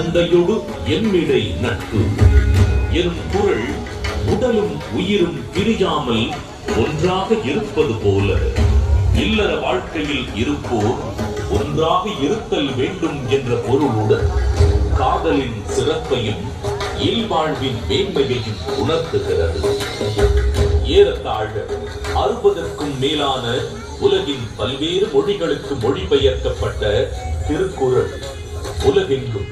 தந்தையொடு என்னிடை நட்பு எனும் குறள் உடலும் உயிரும் பிரியாமல் ஒன்றாக இருப்பது போல இல்லற வாழ்க்கையில் இருப்போர் ஒன்றாக இருத்தல் வேண்டும் என்ற பொருளுடன் காதலின் சிறப்பையும் இல்வாழ்வின் மேன்மையையும் உணர்த்துகிறது. ஏறத்தாழ 60க்கும் மேலான உலகின் பல்வேறு மொழிகளுக்கு மொழிபெயர்க்கப்பட்ட திருக்குறள் உலகெங்கும்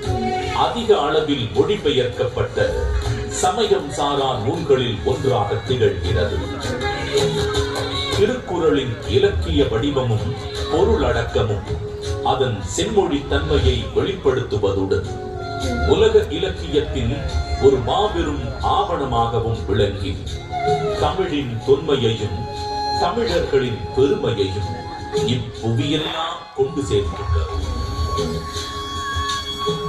அதிக அளவில் மொழிபெயர்க்கப்பட்ட சமயம் சாரா நூல்களில் ஒன்றாக திகழ்கிறது. திருக்குறளின் இலக்கிய வடிவமும் பொருளடக்கமும் அதன் செம்மொழி தன்மையை வெளிப்படுத்துவதுடன் உலக இலக்கியத்தின் ஒரு மாபெரும் ஆவணமாகவும் விளங்கி தமிழின் தொன்மையையும் தமிழர்களின் பெருமையையும் இப்புவியெல்லாம் கொண்டு சேர்க்கின்றது.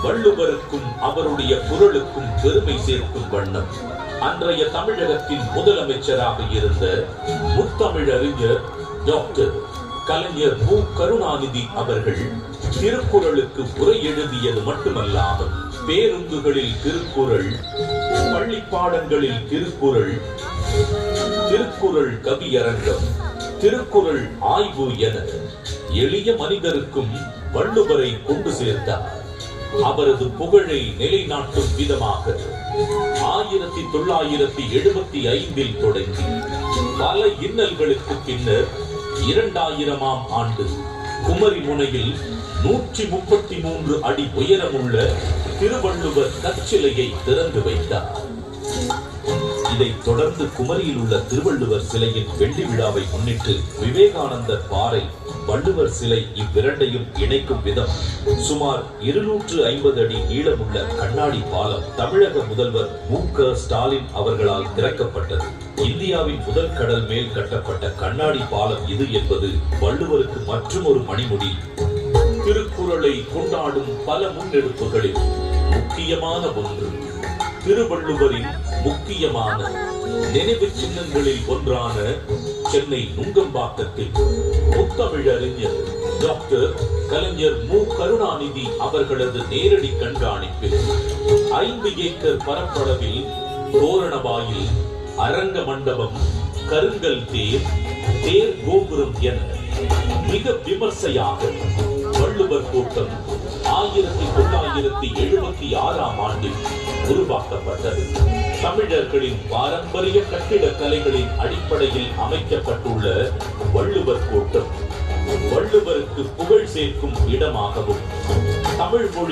வள்ளுவருக்கும் அவருடைய குறளுக்கும் பெருமை சேர்க்கும் வண்ணம் அன்றைய தமிழகத்தின் முதலமைச்சராக இருந்த முத்தமிழறிஞர் டாக்டர் கலைஞர் மு. கருணாநிதி அவர்கள் திருக்குறளுக்கு உரை எழுதியது மட்டுமல்லாமல் பேருந்துகளில் திருக்குறள், பள்ளி பாடங்களில் திருக்குறள், திருக்குறள் கவியரங்கம், திருக்குறள் ஆய்வு என எளிய மனிதருக்கும் வள்ளுவரை கொண்டு சேர்த்தார். அவரது புகழை நிலைநாட்டும் விதமாக 1975 தொடங்கி பல இன்னல்களுக்கு பின்னர் 2000ஆம் ஆண்டு குமரி முனையில் 133 அடி உயரமுள்ள திருவள்ளுவர் கற்சிலையை திறந்து வைத்தார். இதைத் தொடர்ந்து குமரியில் உள்ள திருவள்ளுவர் சிலையின் வெள்ளி விழாவை முன்னிட்டு விவேகானந்தர் பாறை, வள்ளுவர் சிலை இவ்விரண்டையும் இணைக்கும் விதம் சுமார் 250 அடி நீளமுள்ள கண்ணாடி பாலம் தமிழக முதல்வர் மு. க. ஸ்டாலின் அவர்களால் திறக்கப்பட்டது. இந்தியாவின் முதல் கடல் மேல் கட்டப்பட்ட கண்ணாடி பாலம் இது என்பது வள்ளுவருக்கு மற்றும் ஒரு மணிமுடி. திருக்குறளை கொண்டாடும் பல முன்னெடுப்புகளில் முக்கியமான ஒன்று திருவள்ளுவரின் முக்கியமான நினைவு சின்னங்களில் ஒன்றான சென்னை நுங்கம்பாக்கத்தில் முத்தமிழறிஞர் டாக்டர் கலைஞர் மு. கருணாநிதி அவர்களது நேரடி கண்காணிப்பில் 5 ஏக்கர் பரப்பளவில் தோரணவாயில், அரங்க மண்டபம், கருங்கல் தேர், தேர் கோபுரம் என மிக விமர்சையாக வள்ளுவர் கோட்டம் 1976ஆம் ஆண்டில் உருவாக்கப்பட்டது. தமிழர்களின் பாரம்பரிய கட்டிடக்கலைகளின் அடிப்படையில் அமைக்கப்பட்டுள்ள வள்ளுவர் கோட்டம் வள்ளுவருக்கு புகழ் சேர்க்கும் இடமாகவும் தமிழ் மொழி